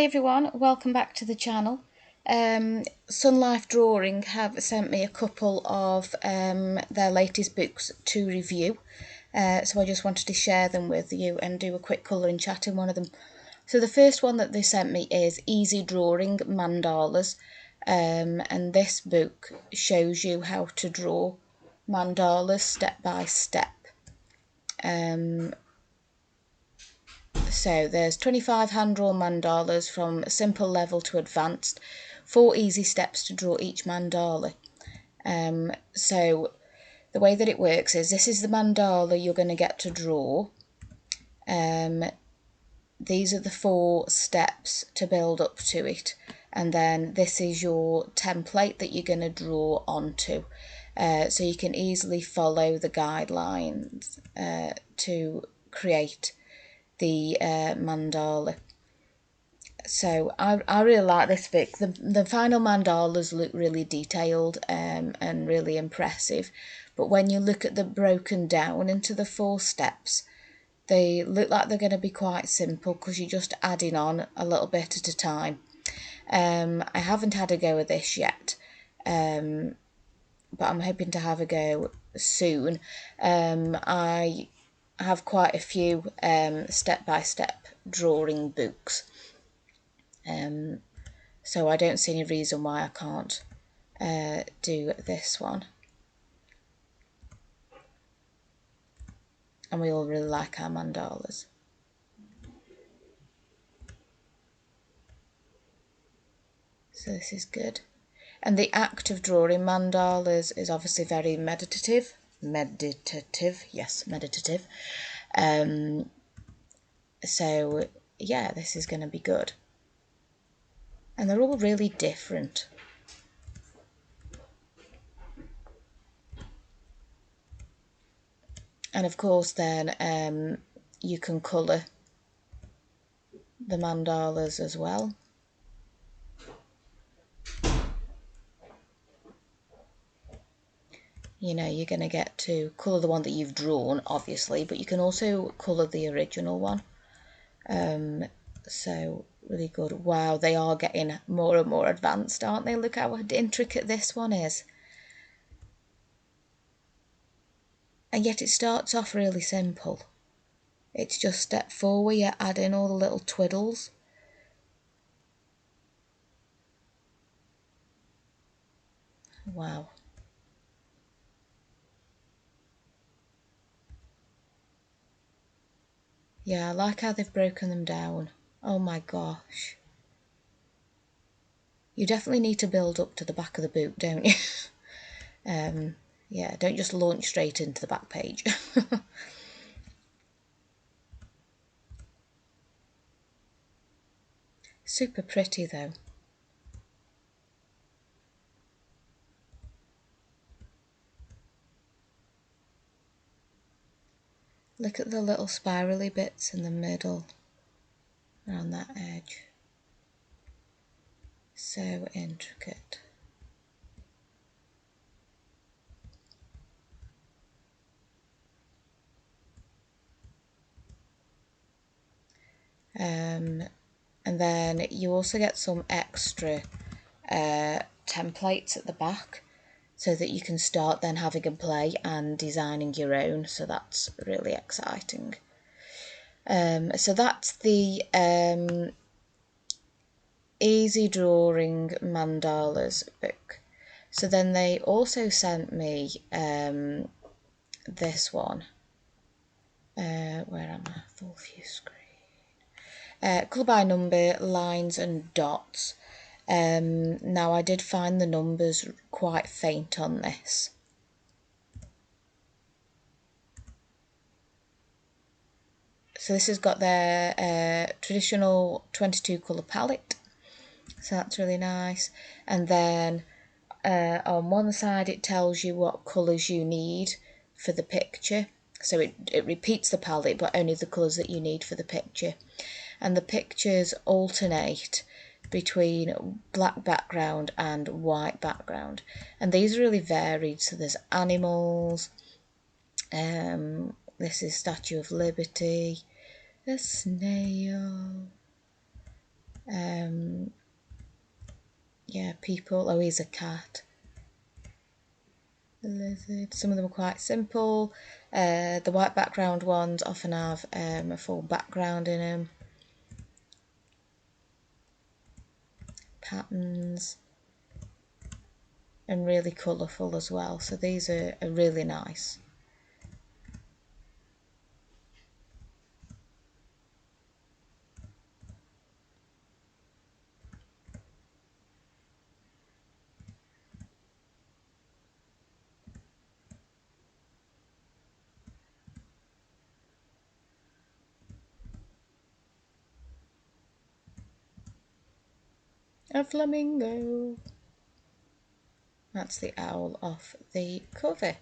Hi everyone, welcome back to the channel. Sunlife Drawing have sent me a couple of their latest books to review, so I just wanted to share them with you and do a quick colouring chat in one of them. So the first one that they sent me is Easy Drawing Mandalas, and this book shows you how to draw mandalas step by step. So there's 25 hand-drawn mandalas from simple level to advanced, 4 easy steps to draw each mandala. So the way that it works is this is the mandala you're going to get to draw. These are the 4 steps to build up to it, and then this is your template that you're going to draw onto. So you can easily follow the guidelines to create the mandala. So I really like this book. The final mandalas look really detailed and really impressive, but when you look at them broken down into the 4 steps, they look like they're going to be quite simple because you're just adding on a little bit at a time. I haven't had a go at this yet, but I'm hoping to have a go soon. I have quite a few step-by-step drawing books, so I don't see any reason why I can't do this one. And we all really like our mandalas. So this is good. And the act of drawing mandalas is obviously very meditative. Yes, meditative. So yeah, this is going to be good. And they're all really different. And of course then you can colour the mandalas as well. You know, you're going to get to colour the one that you've drawn, obviously, but you can also colour the original one. So really good. Wow, they are getting more and more advanced, aren't they? Look how intricate this one is. And yet it starts off really simple. It's just step 4 where you add in all the little twiddles. Wow. Yeah, I like how they've broken them down. Oh my gosh. You definitely need to build up to the back of the book, don't you? Yeah, don't just launch straight into the back page. Super pretty though. Look at the little spirally bits in the middle around that edge. So intricate. And then you also get some extra templates at the back so that you can start then having a play and designing your own, so that's really exciting. So that's the Easy Drawing Mandalas book. So then they also sent me this one. Where am I? Full view screen. Colour by number, lines and dots. Now I did find the numbers quite faint on this. So this has got their traditional 22 colour palette, so that's really nice. And then on one side it tells you what colours you need for the picture. So it repeats the palette, but only the colours that you need for the picture. And the pictures alternate between black background and white background. And these are really varied. So there's animals, this is Statue of Liberty, a snail, Yeah, people. Oh, he's a cat. The lizard. Some of them are quite simple. The white background ones often have a full background in them. Patterns. And really colourful as well. So these are really nice. A flamingo. That's the owl off the cover.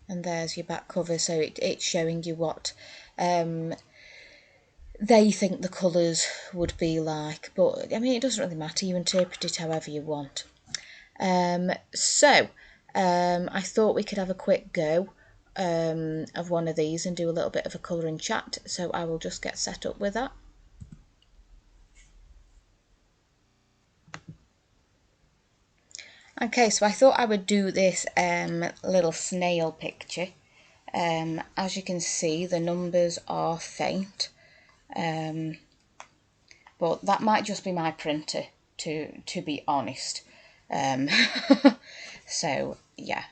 And there's your back cover, so it's showing you what they think the colours would be like. But, I mean, it doesn't really matter. You interpret it however you want. I thought we could have a quick go of one of these and do a little bit of a colouring chat. So I will just get set up with that. Okay, so I thought I would do this little snail picture. As you can see, the numbers are faint, but that might just be my printer, to be honest. So yeah,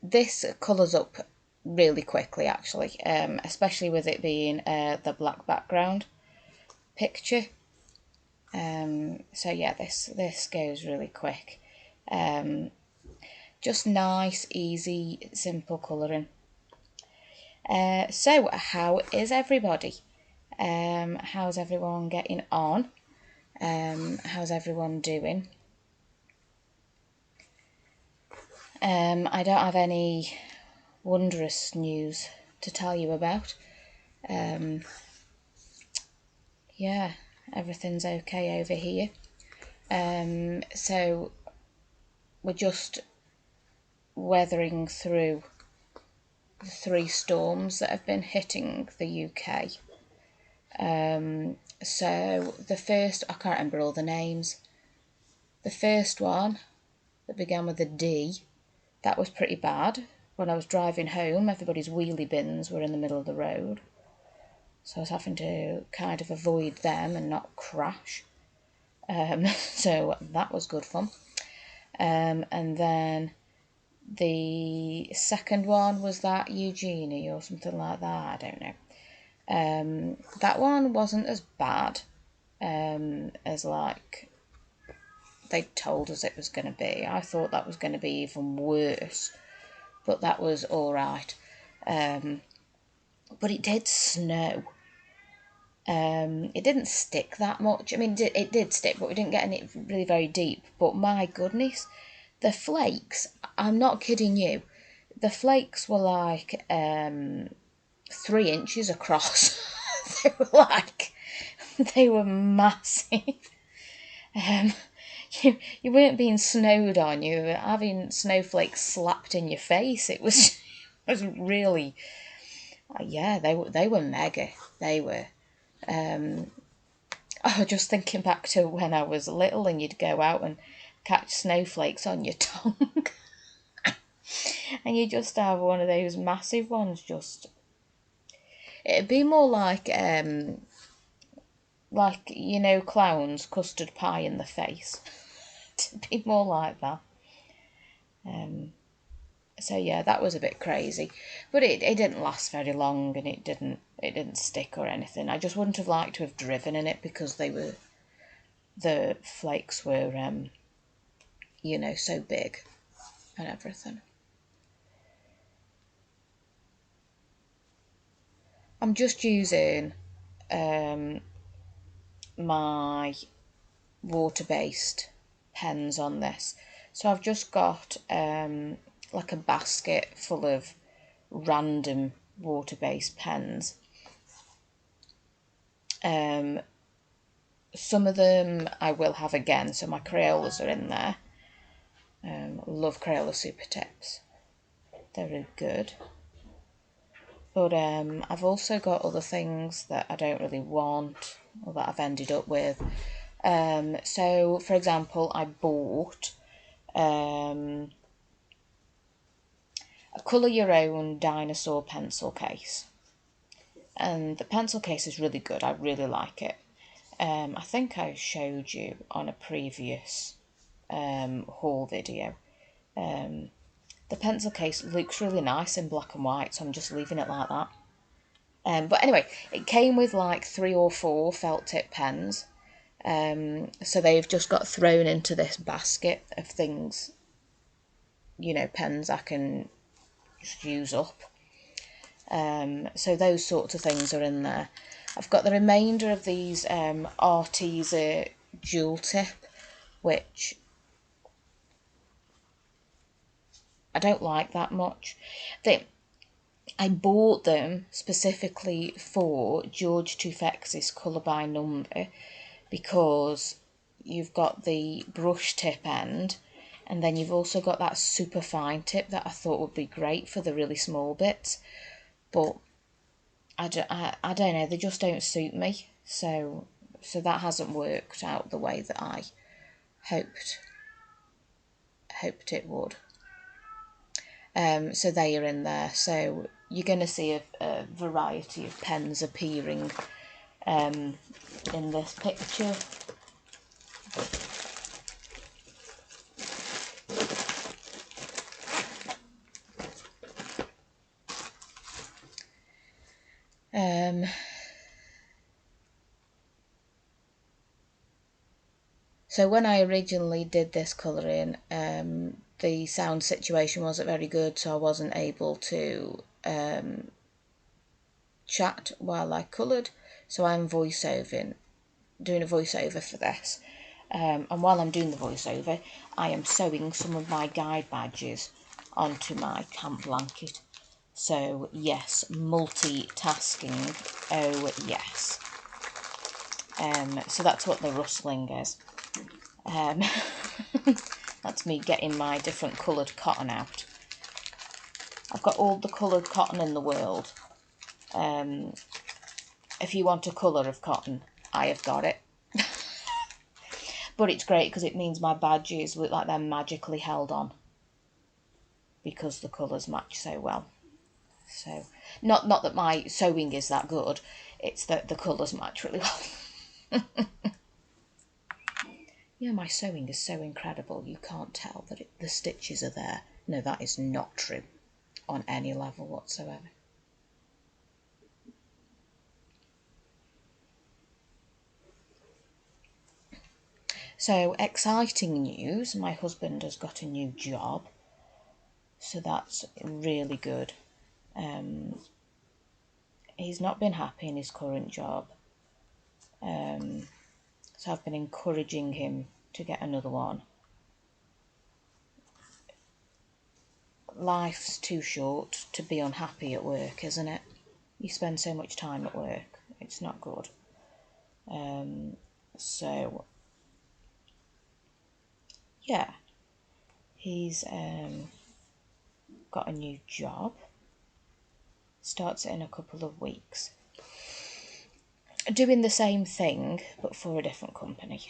this colours up really quickly actually, especially with it being the black background picture. So yeah, this goes really quick. Just nice, easy, simple colouring. So how is everybody? How's everyone getting on? How's everyone doing? I don't have any wondrous news to tell you about. Yeah, everything's okay over here. So we're just weathering through the 3 storms that have been hitting the UK. So the first, I can't remember all the names. The first one that began with a D, that was pretty bad. When I was driving home, everybody's wheelie bins were in the middle of the road. So I was having to kind of avoid them and not crash. So that was good fun. And then the second one was that Eugenie or something like that, I don't know. That one wasn't as bad as like they told us it was going to be. I thought that was going to be even worse, but that was all right. But it did snow. It didn't stick that much. I mean, it did stick, but we didn't get any really very deep. But my goodness, the flakes, I'm not kidding you, the flakes were like 3 inches across. They were massive. You weren't being snowed on, you were having snowflakes slapped in your face. It was really, yeah, they were mega. They were. Oh, just thinking back to when I was little and you'd go out and catch snowflakes on your tongue. And you just have one of those massive ones just... It'd be more like, you know, clowns, custard pie in the face. It'd be more like that. So yeah, that was a bit crazy. But it didn't last very long and it didn't stick or anything. I just wouldn't have liked to have driven in it because the flakes were, you know, so big and everything. I'm just using my water-based pens on this. So I've just got like a basket full of random water-based pens. Some of them I will have again, so my Crayolas are in there. Love Crayola Super Tips. They're really good. But I've also got other things that I don't really want or that I've ended up with. So, for example, I bought a colour your own dinosaur pencil case. And the pencil case is really good. I really like it. I think I showed you on a previous haul video. The pencil case looks really nice in black and white, so I'm just leaving it like that. But anyway, it came with like 3 or 4 felt tip pens. So they've just got thrown into this basket of things, you know, pens I can just use up. So those sorts of things are in there. I've got the remainder of these Arteza dual tip, which I don't like that much. I bought them specifically for George Tufex's colour by number because you've got the brush tip end and then you've also got that super fine tip that I thought would be great for the really small bits, but I don't know, they just don't suit me, so that hasn't worked out the way that I hoped it would. So they are in there, so you're going to see a variety of pens appearing in this picture. So when I originally did this colouring, the sound situation wasn't very good, so I wasn't able to chat while I coloured, so I'm doing a voiceover for this. And while I'm doing the voiceover, I am sewing some of my guide badges onto my camp blanket. So yes, multitasking, oh yes. So that's what the rustling is. That's me getting my different coloured cotton out. I've got all the coloured cotton in the world. If you want a colour of cotton, I have got it. But it's great because it means my badges look like they're magically held on because the colours match so well. So, not that my sewing is that good, it's that the colours match really well. Yeah, my sewing is so incredible, you can't tell that the stitches are there. No, that is not true on any level whatsoever. So, exciting news, my husband has got a new job, so that's really good. He's not been happy in his current job, so I've been encouraging him to get another one. Life's too short to be unhappy at work, isn't it? You spend so much time at work, it's not good. So yeah, he's got a new job, starts it in a couple of weeks, doing the same thing but for a different company.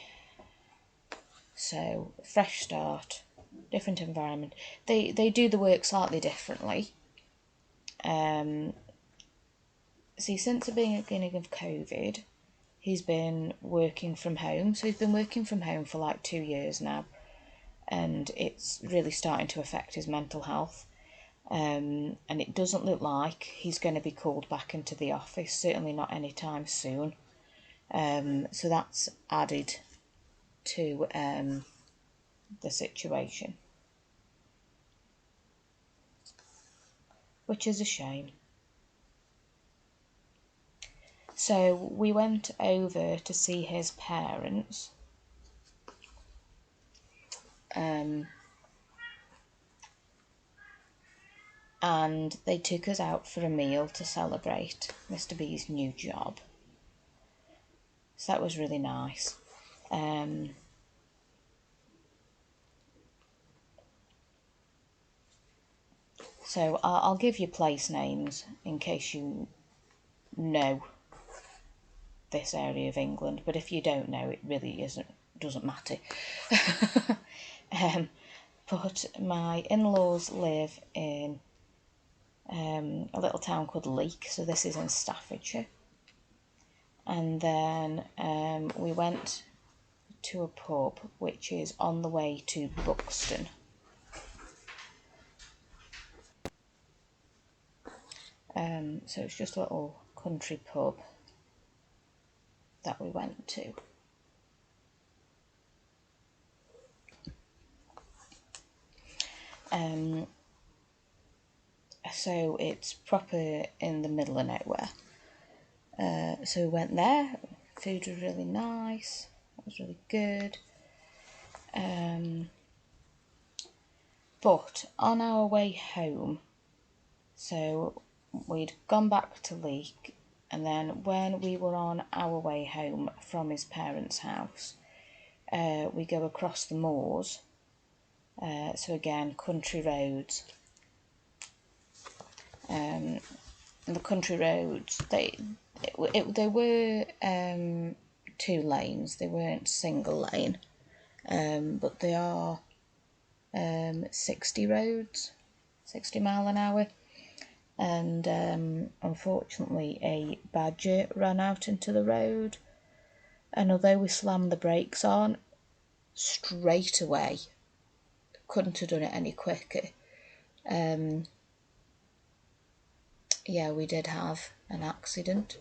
So fresh start, different environment. They do the work slightly differently. See, since the beginning of COVID, he's been working from home. So he's been working from home for like 2 years now, and it's really starting to affect his mental health. And it doesn't look like he's going to be called back into the office, certainly not anytime soon. So that's added to the situation, which is a shame. So we went over to see his parents. And they took us out for a meal to celebrate Mr. B's new job. So that was really nice. So I'll give you place names in case you know this area of England, but if you don't know, it really doesn't matter. But my in-laws live in a little town called Leek, so this is in Staffordshire. And then we went to a pub which is on the way to Buxton. So it's just a little country pub that we went to. So it's proper in the middle of nowhere. So we went there. Food was really nice. It was really good. But on our way home, so we'd gone back to Leek, and then when we were on our way home from his parents' house, we go across the moors. So again, country roads. And the country roads, they were 2 lanes. They weren't single lane, but they are 60 roads, 60 mile an hour. And unfortunately a badger ran out into the road, and although we slammed the brakes on straight away, couldn't have done it any quicker, yeah, we did have an accident,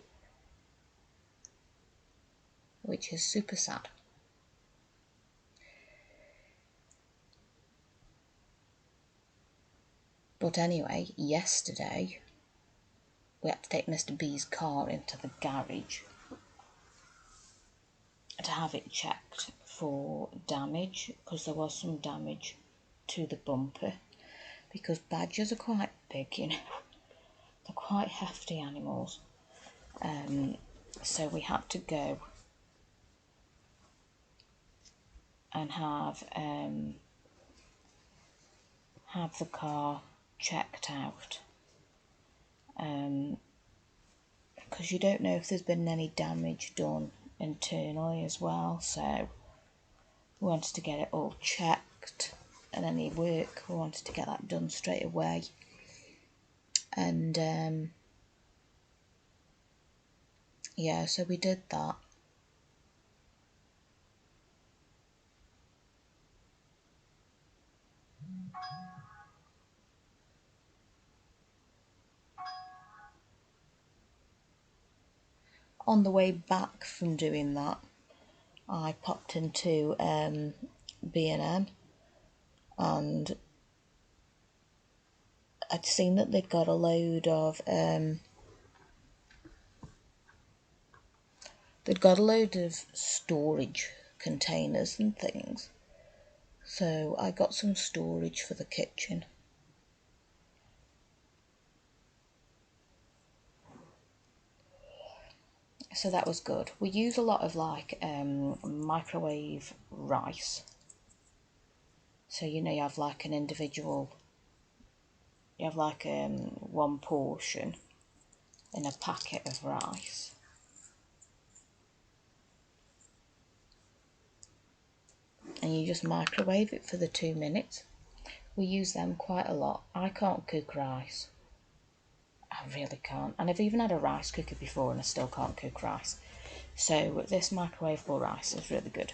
which is super sad. But anyway, yesterday we had to take Mr. B's car into the garage to have it checked for damage, because there was some damage to the bumper, because badgers are quite big, you know. They're quite hefty animals. So we had to go and have the car checked out, because you don't know if there's been any damage done internally as well. So we wanted to get it all checked, and any work, we wanted to get that done straight away. And yeah, so we did that. On the way back from doing that, I popped into B&M, and I'd seen that they'd got a load of storage containers and things. So I got some storage for the kitchen. So that was good. We use a lot of microwave rice. So you know, you have like an individual, you have like one portion in a packet of rice. And you just microwave it for the 2 minutes. We use them quite a lot. I can't cook rice. I really can't. And I've even had a rice cooker before and I still can't cook rice. So this microwavable rice is really good.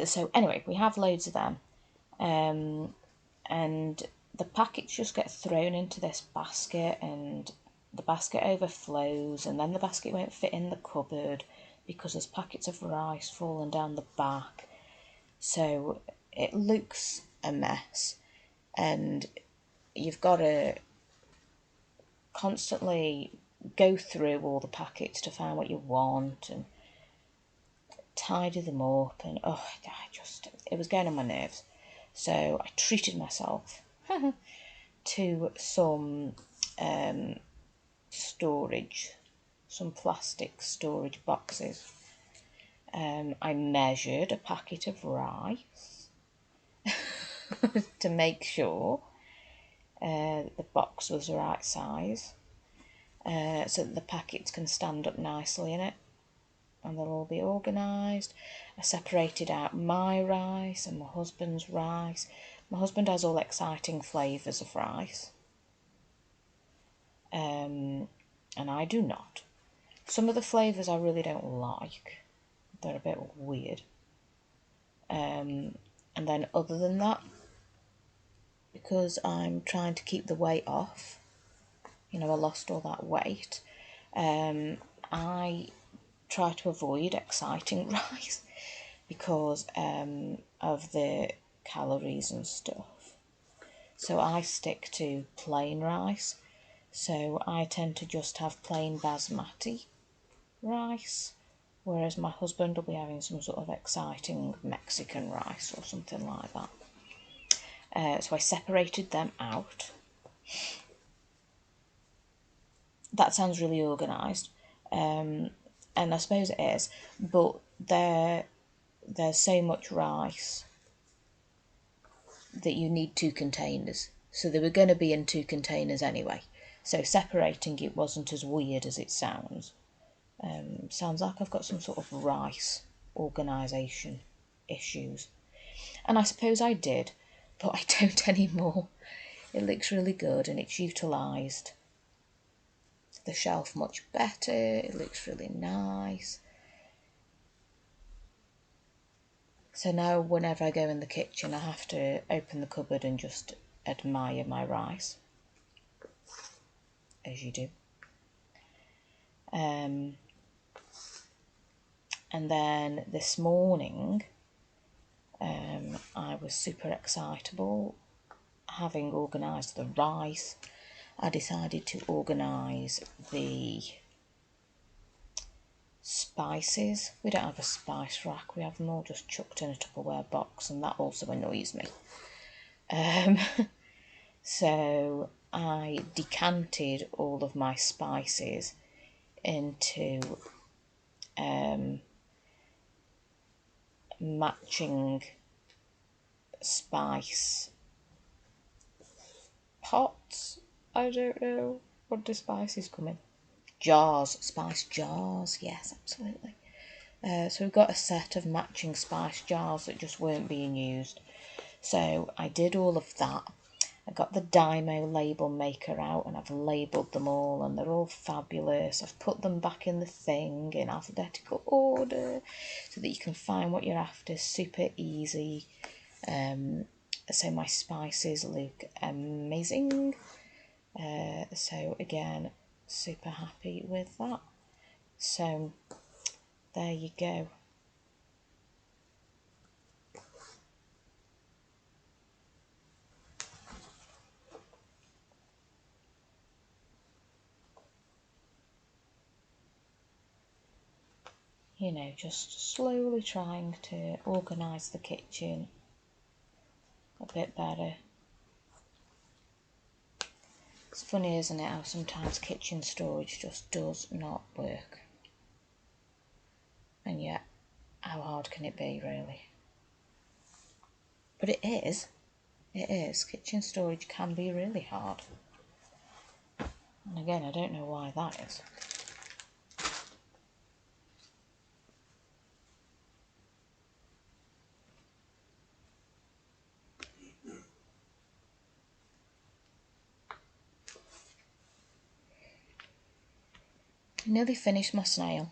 So anyway, we have loads of them. And the packets just get thrown into this basket, and the basket overflows, and then the basket won't fit in the cupboard because there's packets of rice falling down the back. So it looks a mess, and you've got to constantly go through all the packets to find what you want and tidy them up, and it was getting on my nerves. So I treated myself to some storage, some plastic storage boxes. I measured a packet of rice to make sure the box was the right size, so that the packets can stand up nicely in it and they'll all be organised. I separated out my rice and my husband's rice. My husband has all exciting flavours of rice, and I do not. Some of the flavours I really don't like. They're a bit weird. And then other than that, because I'm trying to keep the weight off, I lost all that weight, I try to avoid exciting rice because of the calories and stuff. So I stick to plain rice. So I tend to just have plain basmati rice, whereas my husband will be having some sort of exciting Mexican rice or something like that. So I separated them out. That sounds really organised, and I suppose it is, but there's so much rice that you need 2 containers. So they were going to be in 2 containers anyway. So separating it wasn't as weird as it sounds. Sounds like I've got some sort of rice organisation issues. And I suppose I did, but I don't anymore. It looks really good and it's utilised the shelf much better. It looks really nice. So now whenever I go in the kitchen, I have to open the cupboard and just admire my rice, as you do. And then this morning, I was super excitable. Having organised the rice, I decided to organise the spices. We don't have a spice rack, we have them all just chucked in a Tupperware box, and that also annoys me. So I decanted all of my spices into matching spice pots. I don't know. What do spices come in? Jars. Spice jars. Yes, absolutely. So we've got a set of matching spice jars that just weren't being used. So I did all of that. I got the Dymo label maker out and I've labelled them all and they're all fabulous. I've put them back in the thing in alphabetical order so that you can find what you're after. Super easy. So my spices look amazing. So again, super happy with that. So there you go. Just slowly trying to organise the kitchen a bit better. It's funny, isn't it, how sometimes kitchen storage just does not work. And yet, how hard can it be, really? But it is. It is. Kitchen storage can be really hard. And again, I don't know why that is. I nearly finished my snail.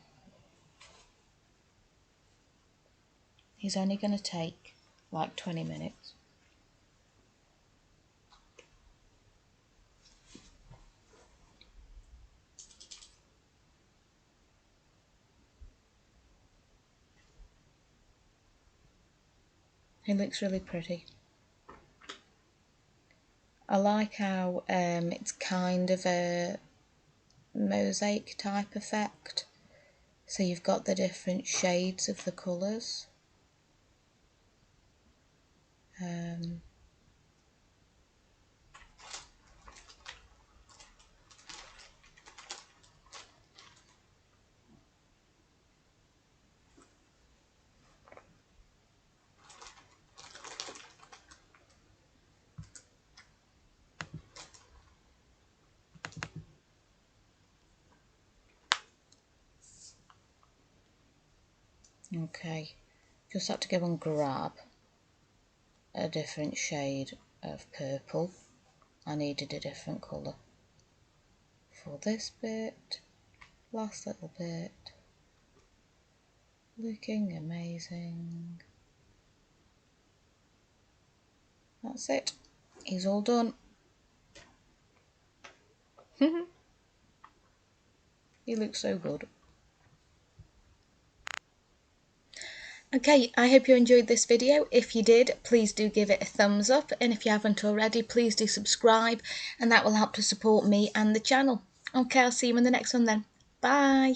He's only going to take like 20 minutes. He looks really pretty. I like how it's kind of a mosaic type effect. So you've got the different shades of the colours. Okay, just had to go and grab a different shade of purple. I needed a different colour for this bit. Last little bit. Looking amazing. That's it. He's all done. He looks so good. Okay, I hope you enjoyed this video. If you did, please do give it a thumbs up, and if you haven't already, please do subscribe, and that will help to support me and the channel. Okay, I'll see you in the next one then. Bye!